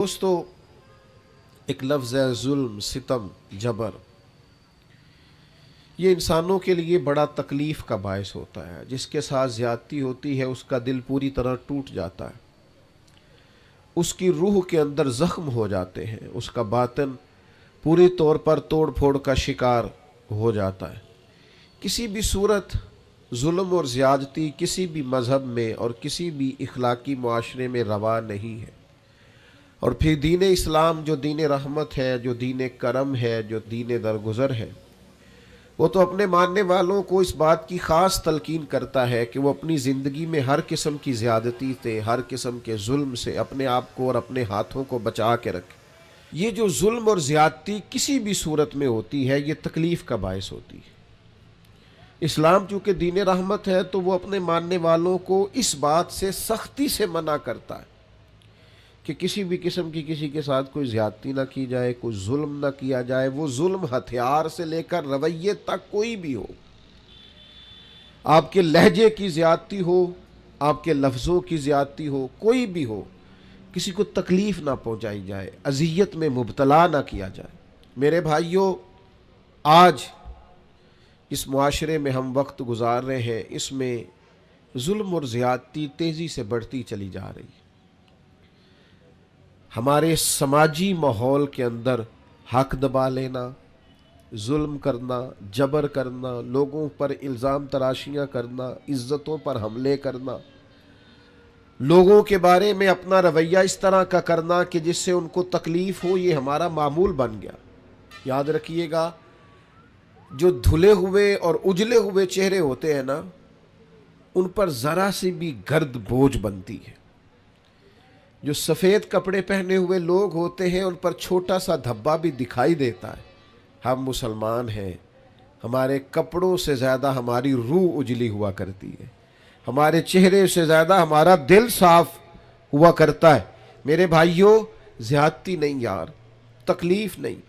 دوستو، ایک لفظ ہے ظلم، ستم، جبر۔ یہ انسانوں کے لیے بڑا تکلیف کا باعث ہوتا ہے۔ جس کے ساتھ زیادتی ہوتی ہے اس کا دل پوری طرح ٹوٹ جاتا ہے، اس کی روح کے اندر زخم ہو جاتے ہیں، اس کا باطن پوری طور پر توڑ پھوڑ کا شکار ہو جاتا ہے۔ کسی بھی صورت ظلم اور زیادتی کسی بھی مذہب میں اور کسی بھی اخلاقی معاشرے میں روا نہیں ہے۔ اور پھر دین اسلام جو دین رحمت ہے، جو دین کرم ہے، جو دین درگزر ہے، وہ تو اپنے ماننے والوں کو اس بات کی خاص تلقین کرتا ہے کہ وہ اپنی زندگی میں ہر قسم کی زیادتی سے، ہر قسم کے ظلم سے اپنے آپ کو اور اپنے ہاتھوں کو بچا کے رکھے۔ یہ جو ظلم اور زیادتی کسی بھی صورت میں ہوتی ہے، یہ تکلیف کا باعث ہوتی ہے۔ اسلام چونکہ دین رحمت ہے تو وہ اپنے ماننے والوں کو اس بات سے سختی سے منع کرتا ہے کہ کسی بھی قسم کی کسی کے ساتھ کوئی زیادتی نہ کی جائے، کوئی ظلم نہ کیا جائے۔ وہ ظلم ہتھیار سے لے کر رویے تک کوئی بھی ہو، آپ کے لہجے کی زیادتی ہو، آپ کے لفظوں کی زیادتی ہو، کوئی بھی ہو، کسی کو تکلیف نہ پہنچائی جائے، اذیت میں مبتلا نہ کیا جائے۔ میرے بھائیوں، آج اس معاشرے میں ہم وقت گزار رہے ہیں، اس میں ظلم اور زیادتی تیزی سے بڑھتی چلی جا رہی ہے۔ ہمارے سماجی ماحول کے اندر حق دبا لینا، ظلم کرنا، جبر کرنا، لوگوں پر الزام تراشیاں کرنا، عزتوں پر حملے کرنا، لوگوں کے بارے میں اپنا رویہ اس طرح کا کرنا کہ جس سے ان کو تکلیف ہو، یہ ہمارا معمول بن گیا۔ یاد رکھیے گا، جو دھلے ہوئے اور اجلے ہوئے چہرے ہوتے ہیں نا، ان پر ذرا سی بھی گرد بوجھ بنتی ہے۔ جو سفید کپڑے پہنے ہوئے لوگ ہوتے ہیں ان پر چھوٹا سا دھبا بھی دکھائی دیتا ہے۔ ہم مسلمان ہیں، ہمارے کپڑوں سے زیادہ ہماری روح اجلی ہوا کرتی ہے، ہمارے چہرے سے زیادہ ہمارا دل صاف ہوا کرتا ہے۔ میرے بھائیوں، زیادتی نہیں یار، تکلیف نہیں۔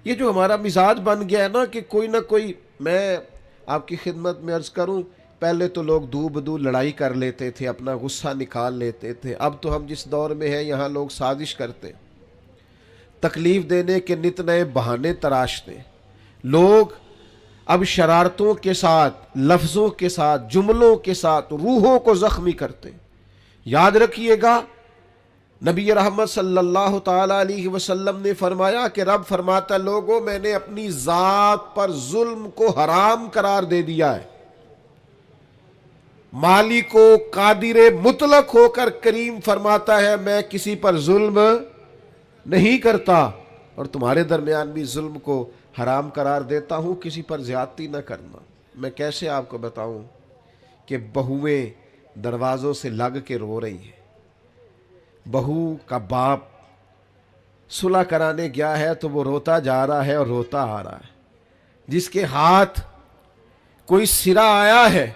یہ جو ہمارا مزاج بن گیا ہے نا کہ کوئی نہ کوئی، میں آپ کی خدمت میں عرض کروں، پہلے تو لوگ دو بدو لڑائی کر لیتے تھے، اپنا غصہ نکال لیتے تھے۔ اب تو ہم جس دور میں ہیں یہاں لوگ سازش کرتے، تکلیف دینے کے نت نئے بہانے تراشتے۔ لوگ اب شرارتوں کے ساتھ، لفظوں کے ساتھ، جملوں کے ساتھ روحوں کو زخمی کرتے۔ یاد رکھیے گا، نبی رحمت صلی اللہ تعالی علیہ وسلم نے فرمایا کہ رب فرماتا، لوگوں میں نے اپنی ذات پر ظلم کو حرام قرار دے دیا ہے۔ مالک و قادر مطلق ہو کر کریم فرماتا ہے، میں کسی پر ظلم نہیں کرتا، اور تمہارے درمیان بھی ظلم کو حرام قرار دیتا ہوں، کسی پر زیادتی نہ کرنا۔ میں کیسے آپ کو بتاؤں کہ بہویں دروازوں سے لگ کے رو رہی ہیں۔ بہو کا باپ صلح کرانے گیا ہے تو وہ روتا جا رہا ہے اور روتا آ رہا ہے۔ جس کے ہاتھ کوئی سرا آیا ہے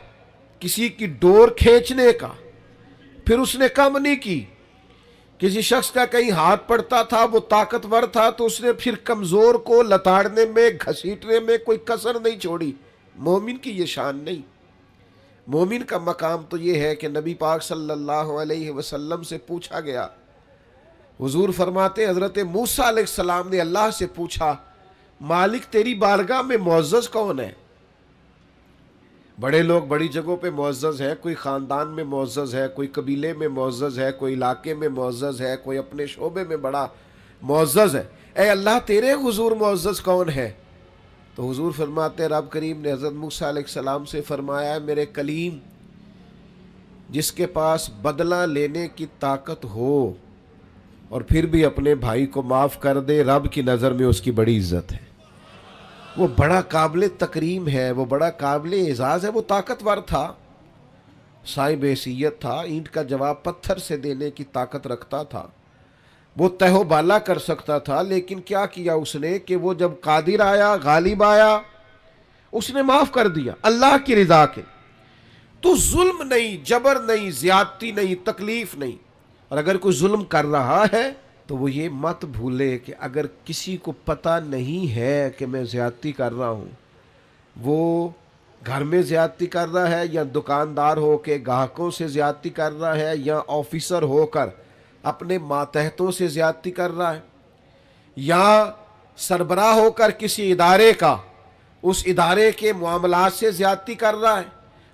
کسی کی ڈور کھینچنے کا، پھر اس نے کم نہیں کی۔ کسی شخص کا کہیں ہاتھ پڑتا تھا، وہ طاقتور تھا، تو اس نے پھر کمزور کو لتاڑنے میں، گھسیٹنے میں کوئی کسر نہیں چھوڑی۔ مومن کی یہ شان نہیں۔ مومن کا مقام تو یہ ہے کہ نبی پاک صلی اللہ علیہ وسلم سے پوچھا گیا، حضور فرماتے حضرت موسیٰ علیہ السلام نے اللہ سے پوچھا، مالک تیری بارگاہ میں معزز کون ہے؟ بڑے لوگ بڑی جگہوں پہ معزز ہے، کوئی خاندان میں معزز ہے، کوئی قبیلے میں معزز ہے، کوئی علاقے میں معزز ہے، کوئی اپنے شعبے میں بڑا معزز ہے۔ اے اللہ تیرے حضور معزز کون ہے؟ تو حضور فرماتے، رب کریم نے حضرت موسیٰ علیہ السلام سے فرمایا، میرے کلیم، جس کے پاس بدلہ لینے کی طاقت ہو اور پھر بھی اپنے بھائی کو معاف کر دے، رب کی نظر میں اس کی بڑی عزت ہے۔ وہ بڑا قابل تکریم ہے، وہ بڑا قابل اعزاز ہے۔ وہ طاقتور تھا، صاحب حیثیت تھا، اینٹ کا جواب پتھر سے دینے کی طاقت رکھتا تھا، وہ تہ و بالا کر سکتا تھا، لیکن کیا کیا اس نے کہ وہ جب قادر آیا، غالب آیا، اس نے معاف کر دیا اللہ کی رضا کے۔ تو ظلم نہیں، جبر نہیں، زیادتی نہیں، تکلیف نہیں۔ اور اگر کوئی ظلم کر رہا ہے تو وہ یہ مت بھولے کہ اگر کسی کو پتہ نہیں ہے کہ میں زیادتی کر رہا ہوں، وہ گھر میں زیادتی کر رہا ہے، یا دکاندار ہو کے گاہکوں سے زیادتی کر رہا ہے، یا آفیسر ہو کر اپنے ماتحتوں سے زیادتی کر رہا ہے، یا سربراہ ہو کر کسی ادارے کا اس ادارے کے معاملات سے زیادتی کر رہا ہے،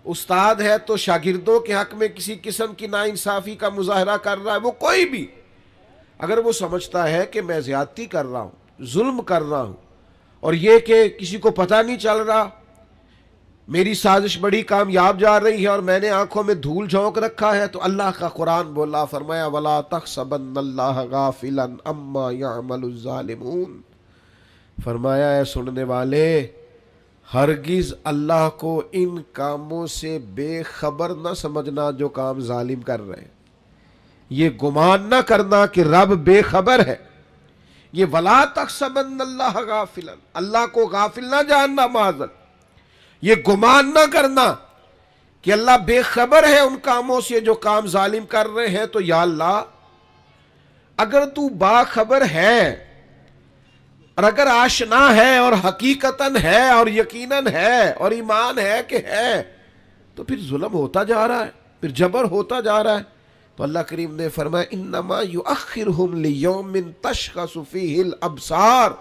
استاد ہے تو شاگردوں کے حق میں کسی قسم کی ناانصافی کا مظاہرہ کر رہا ہے، وہ کوئی بھی اگر وہ سمجھتا ہے کہ میں زیادتی کر رہا ہوں، ظلم کر رہا ہوں، اور یہ کہ کسی کو پتہ نہیں چل رہا، میری سازش بڑی کامیاب جا رہی ہے اور میں نے آنکھوں میں دھول جھونک رکھا ہے، تو اللہ کا قرآن بولا، فرمایا وَلَا تَحْسَبَنَّ اللَّهَ غَافِلًا عَمَّا يَعْمَلُ الظَّالِمُونَ، فرمایا اے سننے والے، ہرگز اللہ کو ان کاموں سے بے خبر نہ سمجھنا جو کام ظالم کر رہے ہیں، یہ گمان نہ کرنا کہ رب بے خبر ہے، یہ وَلَا تَحْسَبَنَّ اللَّهَ غَافِلًا، اللہ کو غافل نہ جاننا، معاذ، یہ گمان نہ کرنا کہ اللہ بے خبر ہے ان کاموں سے جو کام ظالم کر رہے ہیں، تو یا اللہ اگر تو باخبر ہے اور اگر آشنا ہے اور حقیقتاً ہے اور یقیناً ہے اور ایمان ہے کہ ہے، تو پھر ظلم ہوتا جا رہا ہے، پھر جبر ہوتا جا رہا ہے۔ تو اللہ کریم نے فرمایا انما یؤخرہم لیوم تشخص فیہ الابصار،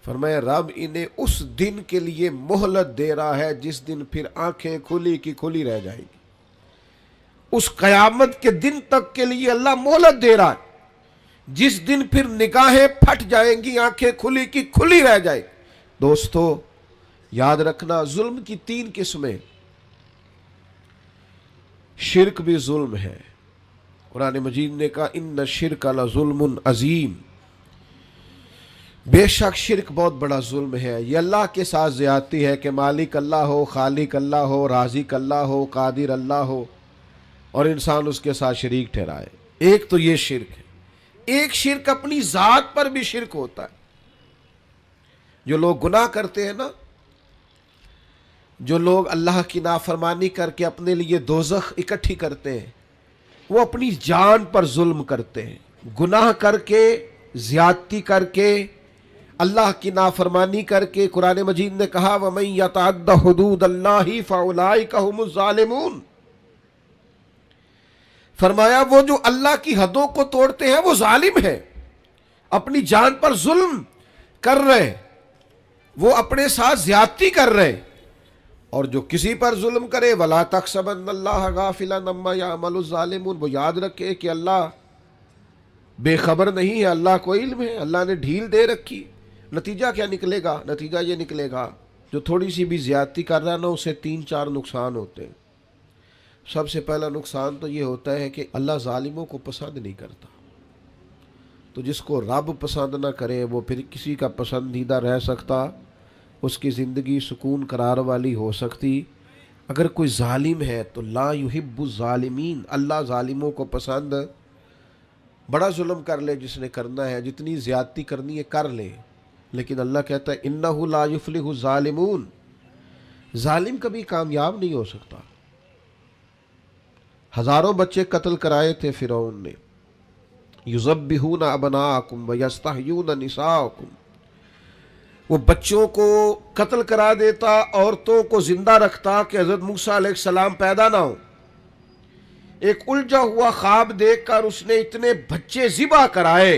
فرمایا رب انہیں اس دن کے لیے مہلت دے رہا ہے جس دن پھر آنکھیں کھلی کی کھلی رہ جائیں گی، اس قیامت کے دن تک کے لیے اللہ مہلت دے رہا ہے جس دن پھر نگاہیں پھٹ جائیں گی، آنکھیں کھلی کی کھلی رہ جائیں۔ دوستو یاد رکھنا، ظلم کی 3 قسمیں، شرک بھی ظلم ہے، قرآن مجید نے کہا ان الشرک لظلم عظیم، بے شک شرک بہت بڑا ظلم ہے، یہ اللہ کے ساتھ زیادتی ہے کہ مالک اللہ ہو، خالق اللہ ہو، رازق اللہ ہو، قادر اللہ ہو اور انسان اس کے ساتھ شریک ٹھہرائے۔ ایک تو یہ شرک ہے، ایک شرک اپنی ذات پر بھی شرک ہوتا ہے۔ جو لوگ گناہ کرتے ہیں نا، جو لوگ اللہ کی نافرمانی کر کے اپنے لیے دوزخ اکٹھی کرتے ہیں، وہ اپنی جان پر ظلم کرتے ہیں، گناہ کر کے، زیادتی کر کے، اللہ کی نافرمانی کر کے۔ قرآن مجید نے کہا وَمَن يَتَعَدَّ حُدُودَ اللَّهِ فَأُولَٰئِكَ هُمُ الظَّالِمُونَ، فرمایا وہ جو اللہ کی حدوں کو توڑتے ہیں وہ ظالم ہیں، اپنی جان پر ظلم کر رہے، وہ اپنے ساتھ زیادتی کر رہے۔ اور جو کسی پر ظلم کرے وَلَا تَحْسَبَنَّ اللَّهَ غَافِلًا عَمَّا يَعْمَلُ الظَّالِمُونَ، وہ یاد رکھے کہ اللہ بے خبر نہیں ہے، اللہ کو علم ہے، اللہ نے ڈھیل دے رکھی۔ نتیجہ کیا نکلے گا؟ نتیجہ یہ نکلے گا جو تھوڑی سی بھی زیادتی کر رہا ہے نا، اسے 3-4 نقصان ہوتے ہیں۔ سب سے پہلا نقصان تو یہ ہوتا ہے کہ اللہ ظالموں کو پسند نہیں کرتا، تو جس کو رب پسند نہ کرے وہ پھر کسی کا پسندیدہ رہ سکتا، اس کی زندگی سکون قرار والی ہو سکتی۔ اگر کوئی ظالم ہے تو لا یحب الظالمین، اللہ ظالموں کو پسند، بڑا ظلم کر لے جس نے کرنا ہے، جتنی زیادتی کرنی ہے کر لے، لیکن اللہ کہتا ہے انہ لا یفلح الظالمون، ظالم کبھی کامیاب نہیں ہو سکتا۔ ہزاروں بچے قتل کرائے تھے فرعون نے، یذبحون ابناءکم ویستحیون نساءکم، وہ بچوں کو قتل کرا دیتا، عورتوں کو زندہ رکھتا کہ حضرت موسیٰ علیہ السلام پیدا نہ ہو۔ ایک الجھا ہوا خواب دیکھ کر اس نے اتنے بچے ذبح کرائے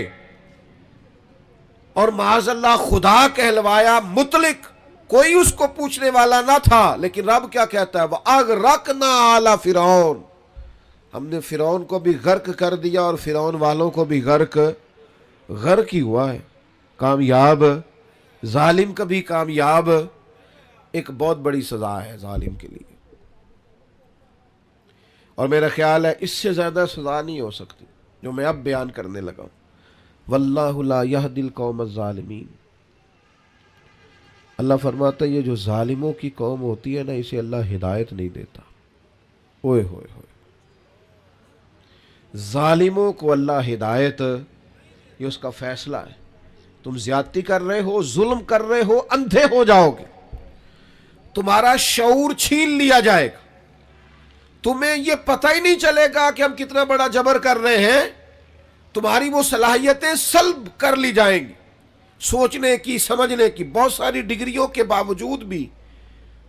اور معاذ اللہ خدا کہلوایا، مطلق، کوئی اس کو پوچھنے والا نہ تھا، لیکن رب کیا کہتا ہے وَأَغْرَقْنَا آلَ فِرْعَوْنَ، ہم نے فرعون کو بھی غرق کر دیا اور فرعون والوں کو بھی غرق ہی ہوا ہے۔ کامیاب ظالم کبھی کامیاب، ایک بہت بڑی سزا ہے ظالم کے لیے، اور میرا خیال ہے اس سے زیادہ سزا نہیں ہو سکتی جو میں اب بیان کرنے لگا ہوں۔ واللہ لا یہدی القوم الظالمین، اللہ فرماتا ہے یہ جو ظالموں کی قوم ہوتی ہے نا، اسے اللہ ہدایت نہیں دیتا۔ اوئے ہوئے ہوئے، ظالموں کو اللہ ہدایت، یہ اس کا فیصلہ ہے۔ تم زیادتی کر رہے ہو، ظلم کر رہے ہو، اندھے ہو جاؤ گے، تمہارا شعور چھین لیا جائے گا، تمہیں یہ پتہ ہی نہیں چلے گا کہ ہم کتنا بڑا جبر کر رہے ہیں، تمہاری وہ صلاحیتیں سلب کر لی جائیں گی، سوچنے کی، سمجھنے کی۔ بہت ساری ڈگریوں کے باوجود بھی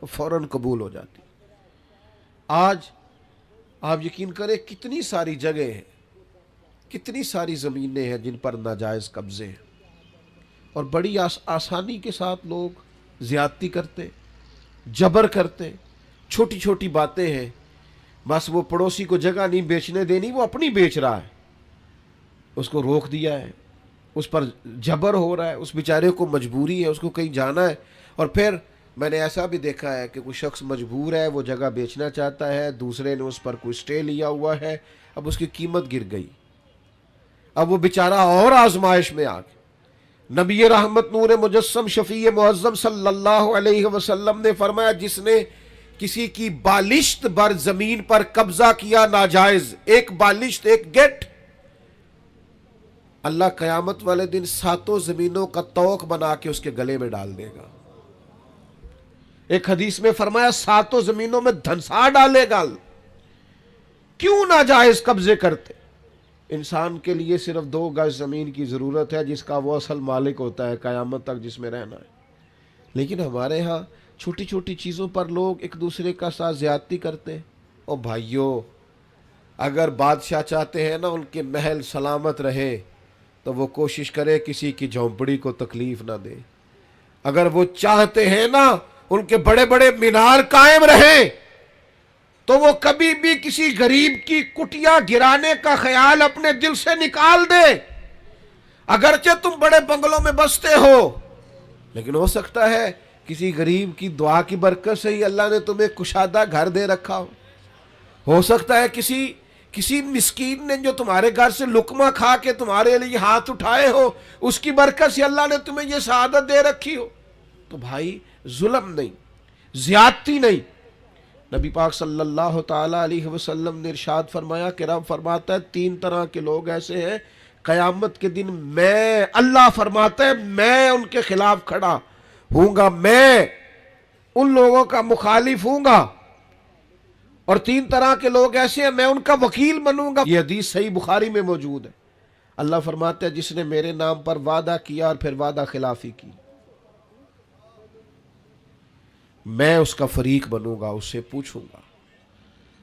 تو فوراً قبول ہو جاتی۔ آج آپ یقین کریں کتنی ساری جگہیں ہیں، کتنی ساری زمینیں ہیں جن پر ناجائز قبضے ہیں، اور بڑی آسانی کے ساتھ لوگ زیادتی کرتے، جبر کرتے، چھوٹی چھوٹی باتیں ہیں، بس وہ پڑوسی کو جگہ نہیں بیچنے دینی، وہ اپنی بیچ رہا ہے، اس کو روک دیا ہے، اس پر جبر ہو رہا ہے، اس بیچارے کو مجبوری ہے، اس کو کہیں جانا ہے، اور پھر میں نے ایسا بھی دیکھا ہے کہ کوئی شخص مجبور ہے، وہ جگہ بیچنا چاہتا ہے، دوسرے نے اس پر کوئی سٹے لیا ہوا ہے، اب اس کی قیمت گر گئی، اب وہ بیچارہ اور آزمائش میں آ گیا۔ نبی رحمت نور مجسم شفیع معظم صلی اللہ علیہ وسلم نے فرمایا جس نے کسی کی بالشت بر زمین پر قبضہ کیا ناجائز، ایک بالشت، ایک گٹ، اللہ قیامت والے دن 7 زمینوں کا طوق بنا کے اس کے گلے میں ڈال دے گا۔ ایک حدیث میں فرمایا 7 زمینوں میں دھنسا ڈالے گا۔ کیوں ناجائز قبضے کرتے؟ انسان کے لیے صرف 2 گز زمین کی ضرورت ہے جس کا وہ اصل مالک ہوتا ہے قیامت تک، جس میں رہنا ہے، لیکن ہمارے ہاں چھوٹی چھوٹی چیزوں پر لوگ ایک دوسرے کا ساتھ زیادتی کرتے ہیں۔ او بھائیو، اگر بادشاہ چاہتے ہیں نا ان کے محل سلامت رہے تو وہ کوشش کرے کسی کی جھونپڑی کو تکلیف نہ دے۔ اگر وہ چاہتے ہیں نا ان کے بڑے بڑے مینار قائم رہیں تو وہ کبھی بھی کسی غریب کی کٹیا گرانے کا خیال اپنے دل سے نکال دے۔ اگرچہ تم بڑے بنگلوں میں بستے ہو، لیکن ہو سکتا ہے کسی غریب کی دعا کی برکت سے ہی اللہ نے تمہیں کشادہ گھر دے رکھا ہو سکتا ہے کسی مسکین نے جو تمہارے گھر سے لقمہ کھا کے تمہارے لیے ہاتھ اٹھائے ہو، اس کی برکت سے اللہ نے تمہیں یہ سعادت دے رکھی ہو۔ تو بھائی ظلم نہیں، زیادتی نہیں۔ نبی پاک صلی اللہ تعالی علیہ وسلم نے ارشاد فرمایا کہ رب فرماتا ہے 3 طرح کے لوگ ایسے ہیں قیامت کے دن میں، اللہ فرماتا ہے میں ان کے خلاف کھڑا ہوں گا، میں ان لوگوں کا مخالف ہوں گا، اور 3 طرح کے لوگ ایسے ہیں میں ان کا وکیل بنوں گا۔ یہ حدیث صحیح بخاری میں موجود ہے۔ اللہ فرماتا ہے جس نے میرے نام پر وعدہ کیا اور پھر وعدہ خلافی کی، میں اس کا فریق بنوں گا، اس سے پوچھوں گا۔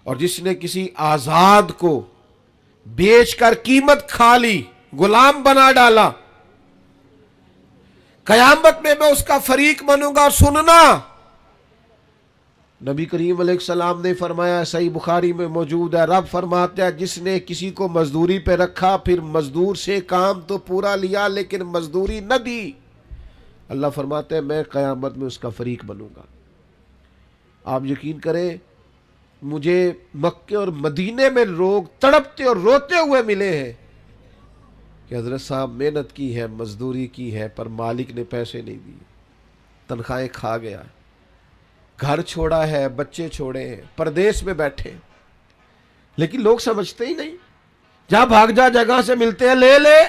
اور جس نے کسی آزاد کو بیچ کر قیمت کھا لی، غلام بنا ڈالا، قیامت میں اس کا فریق بنوں گا۔ اور سننا، نبی کریم علیہ السلام نے فرمایا، صحیح بخاری میں موجود ہے، رب فرماتا ہے جس نے کسی کو مزدوری پہ رکھا پھر مزدور سے کام تو پورا لیا لیکن مزدوری نہ دی، اللہ فرماتا ہے میں قیامت میں اس کا فریق بنوں گا۔ آپ یقین کریں مجھے مکے اور مدینے میں لوگ تڑپتے اور روتے ہوئے ملے ہیں کہ حضرت صاحب محنت کی ہے، مزدوری کی ہے، پر مالک نے پیسے نہیں دیے، تنخواہیں کھا گیا، گھر چھوڑا ہے، بچے چھوڑے ہیں، پردیس میں بیٹھے، لیکن لوگ سمجھتے ہی نہیں۔ جہاں بھاگ جا جگہ سے ملتے ہیں لے لے،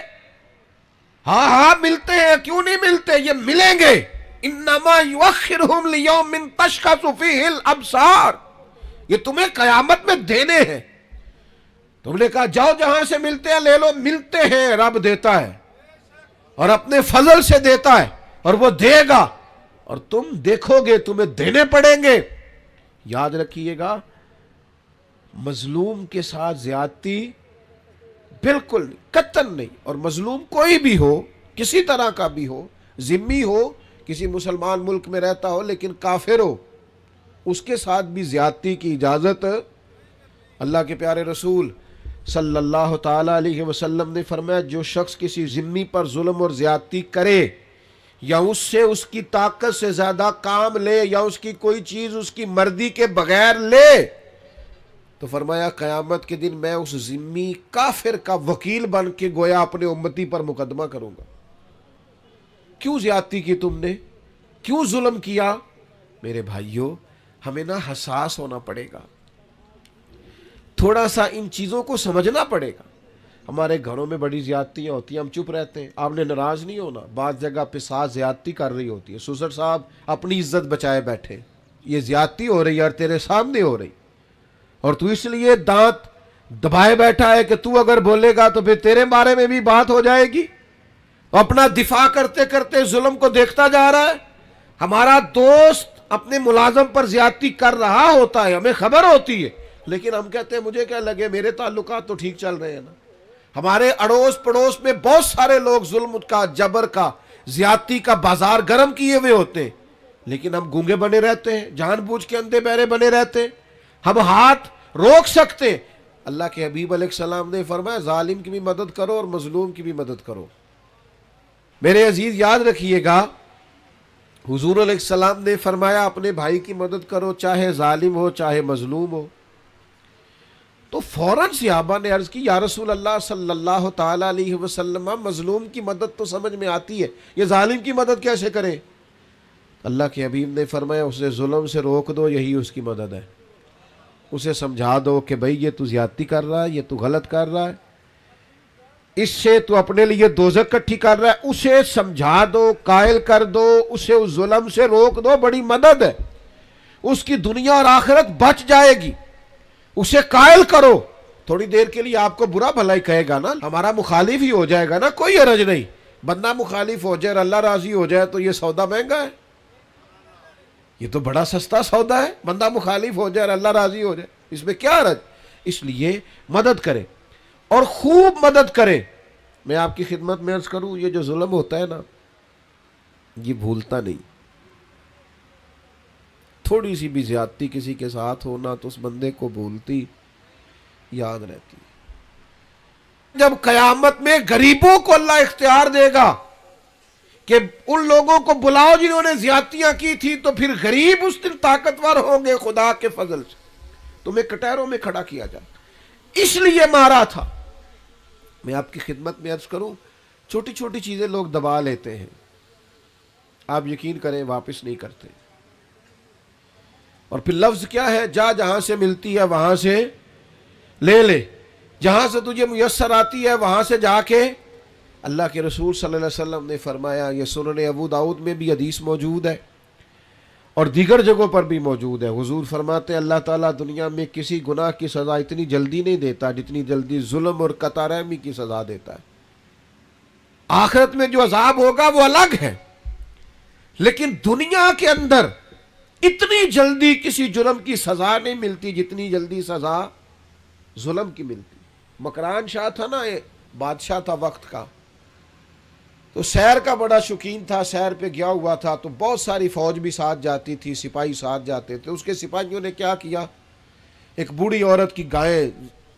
ہاں ملتے ہیں، کیوں نہیں ملتے، یہ ملیں گے۔ انما یؤخرہم لیوم تشخص فیہ الابصار، یہ تمہیں قیامت میں دینے ہیں۔ تم نے کہا جاؤ جہاں سے ملتے ہیں لے لو، ملتے ہیں، رب دیتا ہے اور اپنے فضل سے دیتا ہے اور وہ دے گا، اور تم دیکھو گے تمہیں دینے پڑیں گے۔ یاد رکھیے گا مظلوم کے ساتھ زیادتی بالکل نہیں، قطعاً نہیں۔ اور مظلوم کوئی بھی ہو، کسی طرح کا بھی ہو، ذمہ ہو، کسی مسلمان ملک میں رہتا ہو لیکن کافر ہو، اس کے ساتھ بھی زیادتی کی اجازت اللہ کے پیارے رسول صلی اللہ تعالی علیہ وسلم نے فرمایا جو شخص کسی ذمہ پر ظلم اور زیادتی کرے یا اس سے اس کی طاقت سے زیادہ کام لے یا اس کی کوئی چیز اس کی مرضی کے بغیر لے، تو فرمایا قیامت کے دن میں اس ذمہ کافر کا وکیل بن کے گویا اپنے امتی پر مقدمہ کروں گا۔ کیوں زیادتی کی تم نے؟ کیوں ظلم کیا؟ میرے بھائیوں ہمیں نا حساس ہونا پڑے گا، تھوڑا سا ان چیزوں کو سمجھنا پڑے گا۔ ہمارے گھروں میں بڑی زیادتیاں ہوتی ہیں، ہم چپ رہتے ہیں، آپ نے ناراض نہیں ہونا، بعض جگہ پہ ساس زیادتی کر رہی ہوتی ہے، سسر صاحب اپنی عزت بچائے بیٹھے، یہ زیادتی ہو رہی ہے اور تیرے سامنے ہو رہی، اور تو اس لیے دانت دبائے بیٹھا ہے کہ تو اگر بولے گا تو پھر تیرے بارے میں بھی بات ہو جائے گی، اپنا دفاع کرتے کرتے ظلم کو دیکھتا جا رہا ہے۔ ہمارا دوست اپنے ملازم پر زیادتی کر رہا ہوتا ہے، ہمیں خبر ہوتی ہے، لیکن ہم کہتے ہیں مجھے کیا لگے، میرے تعلقات تو ٹھیک چل رہے ہیں نا۔ ہمارے اڑوس پڑوس میں بہت سارے لوگ ظلم کا، جبر کا، زیادتی کا بازار گرم کیے ہوئے ہوتے ہیں، لیکن ہم گونگے بنے رہتے ہیں، جان بوجھ کے اندھے بہرے بنے رہتے ہیں۔ ہم ہاتھ روک سکتے، اللہ کے حبیب علیہ السلام نے فرمایا ظالم کی بھی مدد کرو اور مظلوم کی بھی مدد کرو۔ میرے عزیز یاد رکھیے گا، حضور علیہ السلام نے فرمایا اپنے بھائی کی مدد کرو، چاہے ظالم ہو چاہے مظلوم ہو۔ تو فوراً صحابہ نے عرض کی یا رسول اللہ صلی اللہ تعالی علیہ وسلم، مظلوم کی مدد تو سمجھ میں آتی ہے، یہ ظالم کی مدد کیسے کریں؟ اللہ کے حبیب نے فرمایا اسے ظلم سے روک دو، یہی اس کی مدد ہے۔ اسے سمجھا دو کہ بھئی یہ تو زیادتی کر رہا ہے، یہ تو غلط کر رہا ہے، اس سے تو اپنے لیے دوزخ کٹھی کر رہا ہے، اسے سمجھا دو، قائل کر دو، اسے اس ظلم سے روک دو، بڑی مدد ہے، اس کی دنیا اور آخرت بچ جائے گی۔ اسے قائل کرو، تھوڑی دیر کے لیے آپ کو برا بھلائی کہے گا نا، ہمارا مخالف ہی ہو جائے گا نا، کوئی حرج نہیں۔ بندہ مخالف ہو جائے اور اللہ راضی ہو جائے تو یہ سودا مہنگا ہے، یہ تو بڑا سستا سودا ہے، بندہ مخالف ہو جائے اور اللہ راضی ہو جائے، اس میں کیا حرج؟ اس لیے مدد کرے اور خوب مدد کرے۔ میں آپ کی خدمت میں عرض کروں، یہ جو ظلم ہوتا ہے نا، یہ بھولتا نہیں۔ تھوڑی سی بھی زیادتی کسی کے ساتھ ہونا تو اس بندے کو بھولتی یاد رہتی۔ جب قیامت میں غریبوں کو اللہ اختیار دے گا کہ ان لوگوں کو بلاؤ جنہوں نے زیادتیاں کی تھی، تو پھر غریب اس دن طاقتور ہوں گے خدا کے فضل سے، تمہیں کٹہروں میں کھڑا کیا جائے، اس لیے مارا تھا۔ میں آپ کی خدمت میں عرض کروں، چھوٹی چھوٹی چیزیں لوگ دبا لیتے ہیں، آپ یقین کریں واپس نہیں کرتے، اور پھر لفظ کیا ہے، جا جہاں سے ملتی ہے وہاں سے لے لے، جہاں سے تجھے میسر آتی ہے وہاں سے جا کے۔ اللہ کے رسول صلی اللہ علیہ وسلم نے فرمایا، یہ سنن ابو داؤد میں بھی حدیث موجود ہے اور دیگر جگہوں پر بھی موجود ہے، حضور فرماتے ہیں اللہ تعالیٰ دنیا میں کسی گناہ کی سزا اتنی جلدی نہیں دیتا جتنی جلدی ظلم اور قطع رحمی کی سزا دیتا ہے۔ آخرت میں جو عذاب ہوگا وہ الگ ہے، لیکن دنیا کے اندر اتنی جلدی کسی جرم کی سزا نہیں ملتی جتنی جلدی سزا ظلم کی ملتی۔ مکران شاہ تھا نا، بادشاہ تھا وقت کا، تو سیر کا بڑا شوقین تھا، سیر پہ گیا ہوا تھا تو بہت ساری فوج بھی ساتھ جاتی تھی، سپاہی ساتھ جاتے تھے۔ اس کے سپاہیوں نے کیا کیا، ایک بوڑھی عورت کی گائیں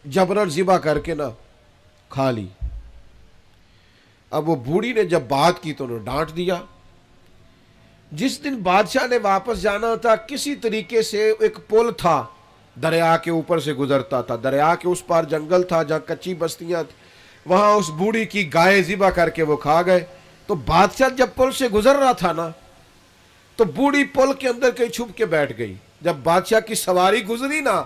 جبرن ذبح کر کے نا کھا لی۔ اب وہ بوڑھی نے جب بات کی تو انہوں نے ڈانٹ دیا۔ جس دن بادشاہ نے واپس جانا تھا، کسی طریقے سے ایک پل تھا، دریا کے اوپر سے گزرتا تھا، دریا کے اس پار جنگل تھا جہاں کچی بستیاں تھیں، وہاں اس بوڑھی کی گائے ذبح کر کے وہ کھا گئے۔ تو بادشاہ جب پل سے گزر رہا تھا نا، تو بوڑھی پل کے اندر کہیں چھپ کے بیٹھ گئی۔ جب بادشاہ کی سواری گزری نا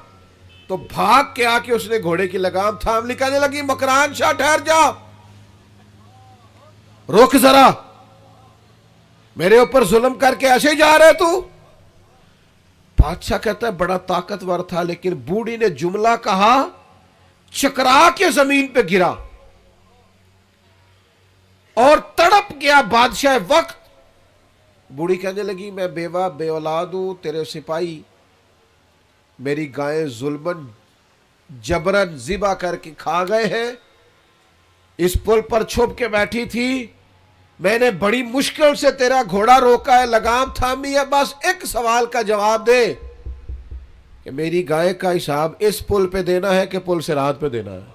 تو بھاگ کے آ کے اس نے گھوڑے کی لگام تھام لی، کہنے لگی مکران شاہ ٹھہر جا، روک ذرا، میرے اوپر ظلم کر کے ایسے جا رہے تو؟ بادشاہ کہتا ہے بڑا طاقتور تھا، لیکن بوڑھی نے جملہ کہا، چکرا کے زمین پہ گرا اور تڑپ گیا بادشاہ وقت۔ بوڑھی کہنے لگی میں بیوہ بے اولاد ہوں، تیرے سپاہی میری گائیں ظلمن جبرن ذبح کر کے کھا گئے ہیں، اس پل پر چھپ کے بیٹھی تھی، میں نے بڑی مشکل سے تیرا گھوڑا روکا ہے، لگام تھامی ہے، بس ایک سوال کا جواب دے کہ میری گائے کا حساب اس پل پہ دینا ہے کہ پل سے رات پہ دینا ہے؟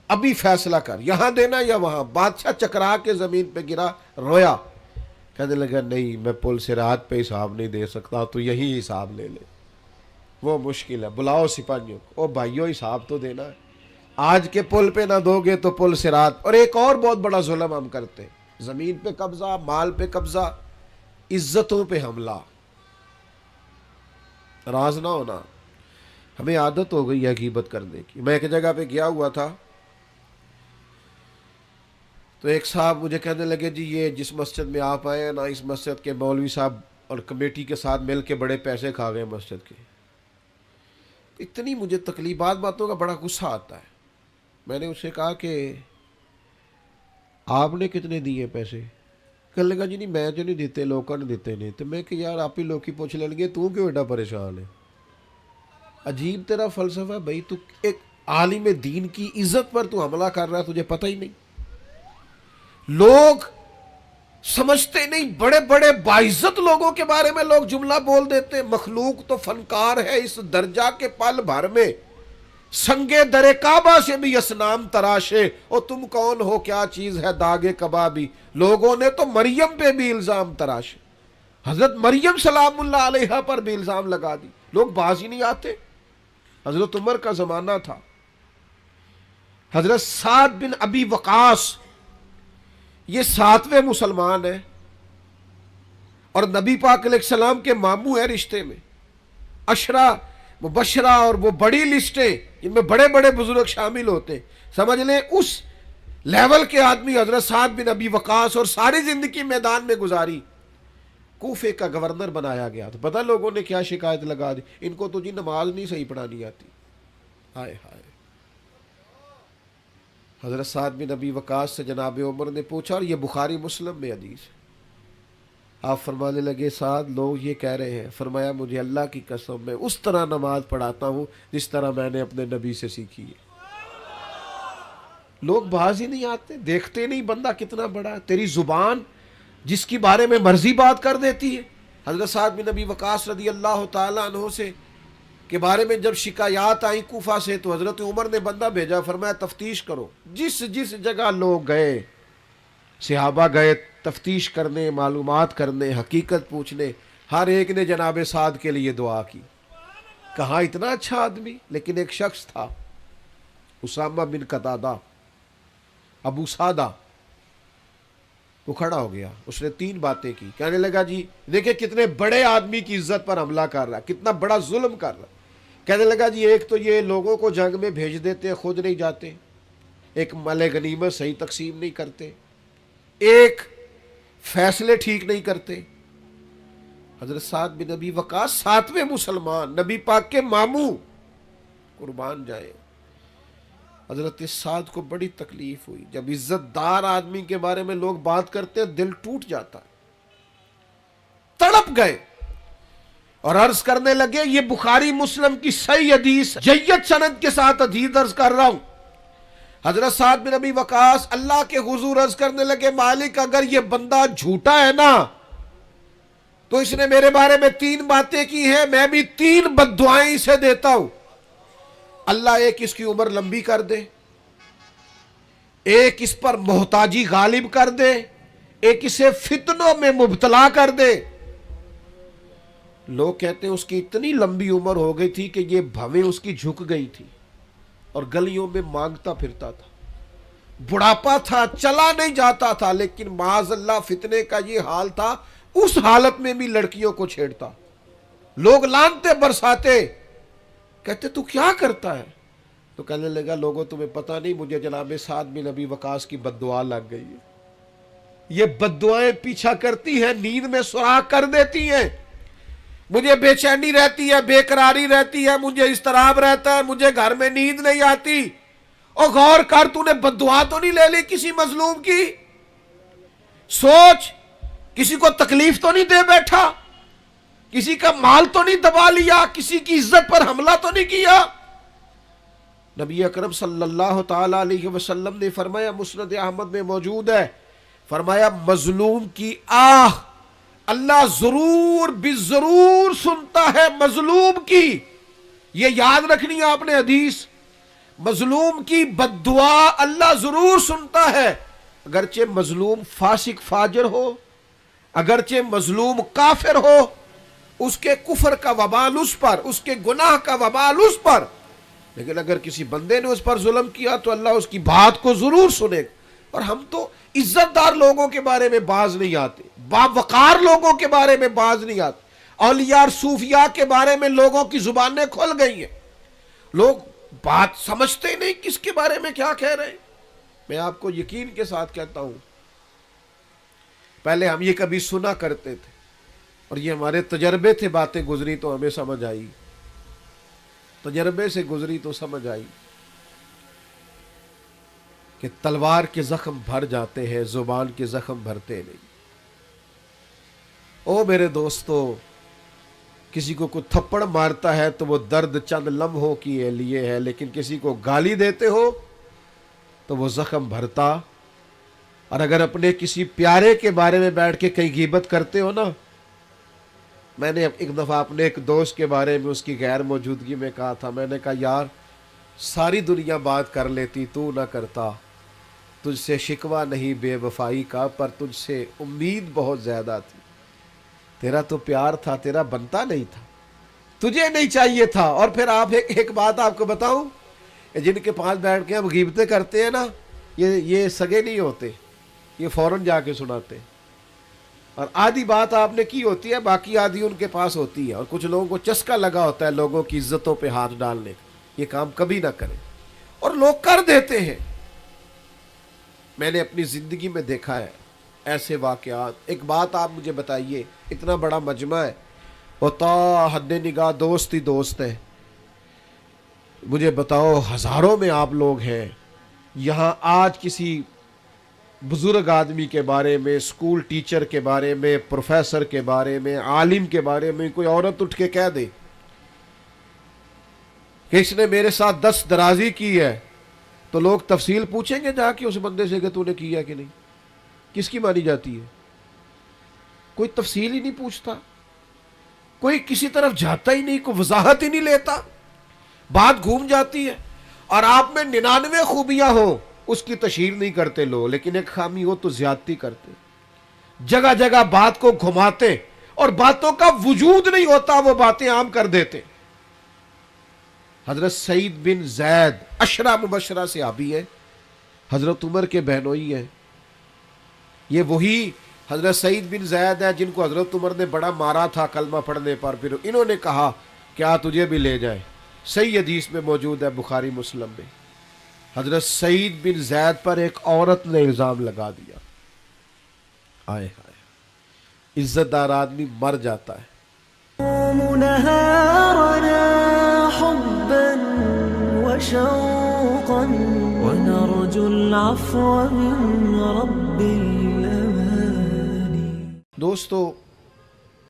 ابھی فیصلہ کر، یہاں دینا یا وہاں؟ بادشاہ چکرا کے زمین پہ گرا، رویا، کہنے لگا نہیں میں پل سے رات پہ حساب نہیں دے سکتا، تو یہی حساب لے لے، وہ مشکل ہے، بلاؤ سپاہیوں کو، او بھائیو حساب تو دینا ہے، آج کے پل پہ نہ دو گے تو پل سے رات۔ اور ایک اور بہت بڑا ظلم ہم کرتے ہیں، زمین پہ قبضہ، مال پہ قبضہ، عزتوں پہ حملہ، راز نہ ہونا۔ ہمیں عادت ہو گئی ہے غیبت کرنے کی۔ میں ایک جگہ پہ گیا ہوا تھا تو ایک صاحب مجھے کہنے لگے جی یہ جس مسجد میں آپ آئے ہیں نا، اس مسجد کے مولوی صاحب اور کمیٹی کے ساتھ مل کے بڑے پیسے کھا گئے مسجد کے۔ اتنی مجھے تکلیف، بعض باتوں کا بڑا غصہ آتا ہے۔ میں نے اس سے کہا کہ آپ نے کتنے دیے پیسے؟ کہنے لگا جی نہیں میں جو نہیں دیتے لوگوں نے دیتے نہیں. تو میں کہ یار آپ ہی لوگ ہی پوچھ لیں گے تو کیوں ایڈا پریشان ہے. عجیب تیرا فلسفہ ہے بھائی, تو ایک عالم دین کی عزت پر تو حملہ کر رہا ہے, تجھے پتہ ہی نہیں. لوگ سمجھتے نہیں, بڑے بڑے باعزت لوگوں کے بارے میں لوگ جملہ بول دیتے. مخلوق تو فنکار ہے اس درجہ کے پل بھر میں, سنگے در کعبہ سے بھی اسنام تراشے, اور تم کون ہو کیا چیز ہے داغ کبابی. لوگوں نے تو مریم پہ بھی الزام تراشے, حضرت مریم سلام اللہ علیہا پر بھی الزام لگا دی. لوگ باز ہی نہیں آتے. حضرت عمر کا زمانہ تھا, حضرت سعد بن ابی وقاص یہ 7ویں مسلمان ہیں اور نبی پاک علیہ السلام کے ماموں ہیں رشتے میں. عشرہ مبشرہ اور وہ بڑی لسٹیں جن میں بڑے بڑے بزرگ شامل ہوتے ہیں, سمجھ لیں اس لیول کے آدمی حضرت سعد بن ابی وقاص, اور ساری زندگی میدان میں گزاری. کوفے کا گورنر بنایا گیا. تو پتہ لوگوں نے کیا شکایت لگا دی, ان کو تو جی نماز نہیں صحیح پڑھانی آتی. ہائے ہائے. حضرت سعد بن ابی وقاص سے جناب عمر نے پوچھا, اور یہ بخاری مسلم میں حدیث ہے. آپ فرمانے لگے سعد لوگ یہ کہہ رہے ہیں. فرمایا مجھے اللہ کی قسم میں اس طرح نماز پڑھاتا ہوں جس طرح میں نے اپنے نبی سے سیکھی ہے. لوگ باز ہی نہیں آتے, دیکھتے نہیں بندہ کتنا بڑا ہے. تیری زبان جس کی بارے میں مرضی بات کر دیتی ہے. حضرت سعد بن ابی وقاص رضی اللہ تعالیٰ عنہ سے کے بارے میں جب شکایات آئیں کوفہ سے, تو حضرت عمر نے بندہ بھیجا, فرمایا تفتیش کرو. جس جس جگہ لوگ گئے, صحابہ گئے تفتیش کرنے, معلومات کرنے, حقیقت پوچھنے, ہر ایک نے جناب سعد کے لیے دعا کی. کہاں اتنا اچھا آدمی. لیکن ایک شخص تھا اسامہ بن قتادہ ابو سعدہ, وہ کھڑا ہو گیا. اس نے 3 باتیں کی. کہنے لگا جی دیکھیں کتنے بڑے آدمی کی عزت پر حملہ کر رہا ہے, کتنا بڑا ظلم کر رہا ہے. کہنے لگا جی ایک تو یہ لوگوں کو جنگ میں بھیج دیتے ہیں, خود نہیں جاتے. ایک مال غنیمت صحیح تقسیم نہیں کرتے. ایک فیصلے ٹھیک نہیں کرتے. حضرت سعد بن ابی وقاص 7ویں مسلمان, نبی پاک کے ماموں, قربان جائے. حضرت سعد کو بڑی تکلیف ہوئی. جب عزت دار آدمی کے بارے میں لوگ بات کرتے ہیں دل ٹوٹ جاتا ہے. تڑپ گئے اور عرض کرنے لگے, یہ بخاری مسلم کی صحیح حدیث جید سند کے ساتھ حدیث عرض کر رہا ہوں. حضرت سعد بن ابی وقاص اللہ کے حضور عرض کرنے لگے, مالک اگر یہ بندہ جھوٹا ہے نا تو اس نے میرے بارے میں 3 باتیں کی ہیں, میں بھی 3 بد دعائیں اسے دیتا ہوں. اللہ ایک اس کی عمر لمبی کر دے, ایک اس پر محتاجی غالب کر دے, ایک اسے فتنوں میں مبتلا کر دے. لوگ کہتے ہیں اس کی اتنی لمبی عمر ہو گئی تھی کہ یہ بھویں اس کی جھک گئی تھی اور گلیوں میں مانگتا پھرتا تھا. بڑھاپا تھا, چلا نہیں جاتا تھا, لیکن معاذ اللہ فتنے کا یہ حال تھا. اس حالت میں بھی لڑکیوں کو چھیڑتا. لوگ لانتے برساتے, کہتے تو کیا کرتا ہے. تو کہنے لگا لوگوں تمہیں پتہ نہیں, مجھے جناب سعد بن ابی وقاص کی بد دعا لگ گئی ہے. یہ بد دعائیں پیچھا کرتی ہیں, نیند میں سراغ کر دیتی ہیں. مجھے بے چینی رہتی ہے, بے قراری رہتی ہے, مجھے اضطراب رہتا ہے, مجھے گھر میں نیند نہیں آتی. اور غور کر, تو نے بد دعا تو نہیں لے لی کسی مظلوم کی. سوچ, کسی کو تکلیف تو نہیں دے بیٹھا, کسی کا مال تو نہیں دبا لیا, کسی کی عزت پر حملہ تو نہیں کیا. نبی اکرم صلی اللہ تعالی علیہ وسلم نے فرمایا, مسند احمد میں موجود ہے, فرمایا مظلوم کی آہ اللہ ضرور ضرور سنتا ہے. مظلوم کی, یہ یاد رکھنی ہے آپ نے حدیث, مظلوم کی بد دعا اللہ ضرور سنتا ہے. اگرچہ مظلوم فاسق فاجر ہو, اگرچہ مظلوم کافر ہو, اس کے کفر کا وبال اس پر, اس کے گناہ کا وبال اس پر, لیکن اگر کسی بندے نے اس پر ظلم کیا تو اللہ اس کی بات کو ضرور سنے. اور ہم تو عزت دار لوگوں کے بارے میں باز نہیں آتے, باوقار لوگوں کے بارے میں باز نہیں آتے. اولیاء اور صوفیاء کے بارے میں لوگوں کی زبانیں کھل گئی ہیں, لوگ بات سمجھتے نہیں کس کے بارے میں کیا کہہ رہے ہیں. میں آپ کو یقین کے ساتھ کہتا ہوں, پہلے ہم یہ کبھی سنا کرتے تھے اور یہ ہمارے تجربے تھے, باتیں گزری تو ہمیں سمجھ آئی, تجربے سے گزری تو سمجھ آئی کہ تلوار کے زخم بھر جاتے ہیں, زبان کے زخم بھرتے نہیں. او میرے دوستو، کسی کو کوئی تھپڑ مارتا ہے تو وہ درد چند لمحوں کے لیے ہے، لیکن کسی کو گالی دیتے ہو تو وہ زخم بھرتا۔ اور اگر اپنے کسی پیارے کے بارے میں بیٹھ کے کہیں غیبت کرتے ہو نا، میں نے ایک دفعہ اپنے ایک دوست کے بارے میں اس کی غیر موجودگی میں کہا تھا، میں نے کہا یار ساری دنیا بات کر لیتی، تو نہ کرتا، تجھ سے شکوہ نہیں بے وفائی کا، پر تجھ سے امید بہت زیادہ تھی، تیرا تو پیار تھا، تیرا بنتا نہیں تھا، تجھے نہیں چاہیے تھا۔ اور پھر آپ ایک بات آپ کو بتاؤں، جن کے پاس بیٹھ کے ہم غیبتیں کرتے ہیں نا، یہ سگے نہیں ہوتے، یہ فوراً جا کے سناتے، اور آدھی بات آپ نے کی ہوتی ہے، باقی آدھی ان کے پاس ہوتی ہے، اور کچھ لوگوں کو چسکا لگا ہوتا ہے لوگوں کی عزتوں پہ ہاتھ ڈالنے کا، یہ کام کبھی نہ کریں، اور لوگ کر دیتے ہیں۔ میں نے اپنی زندگی میں دیکھا ہے ایسے واقعات۔ ایک بات آپ مجھے بتائیے، اتنا بڑا مجمع ہے اور تا حد نگاہ دوست ہی دوست ہے، مجھے بتاؤ ہزاروں میں آپ لوگ ہیں، یہاں آج کسی بزرگ آدمی کے بارے میں، اسکول ٹیچر کے بارے میں، پروفیسر کے بارے میں، عالم کے بارے میں کوئی عورت اٹھ کے کہہ دے کہ اس نے میرے ساتھ دست درازی کی ہے، تو لوگ تفصیل پوچھیں گے جا کے اس بندے سے کہ تو نے کیا کہ نہیں؟ کس کی مانی جاتی ہے؟ کوئی تفصیل ہی نہیں پوچھتا، کوئی کسی طرف جاتا ہی نہیں، کوئی وضاحت ہی نہیں لیتا، بات گھوم جاتی ہے۔ اور آپ میں 99 خوبیاں ہوں، اس کی تشہیر نہیں کرتے لوگ، لیکن ایک خامی ہو تو زیادتی کرتے، جگہ جگہ بات کو گھماتے، اور باتوں کا وجود نہیں ہوتا، وہ باتیں عام کر دیتے۔ حضرت سعید بن زید عشرہ مبشرہ صحابی ہے، حضرت عمر کے بہنوئی ہیں، یہ وہی حضرت سعید بن زید ہے جن کو حضرت عمر نے بڑا مارا تھا کلمہ پڑھنے پر، پھر انہوں نے کہا کیا تجھے بھی لے جائے، صحیح حدیث میں موجود ہے بخاری مسلم میں۔ حضرت سعید بن زید پر ایک عورت نے الزام لگا دیا، آئے ہائے، عزت دار آدمی مر جاتا ہے۔ وشوقا ونرجو العفو من رب الأماني۔ دوستو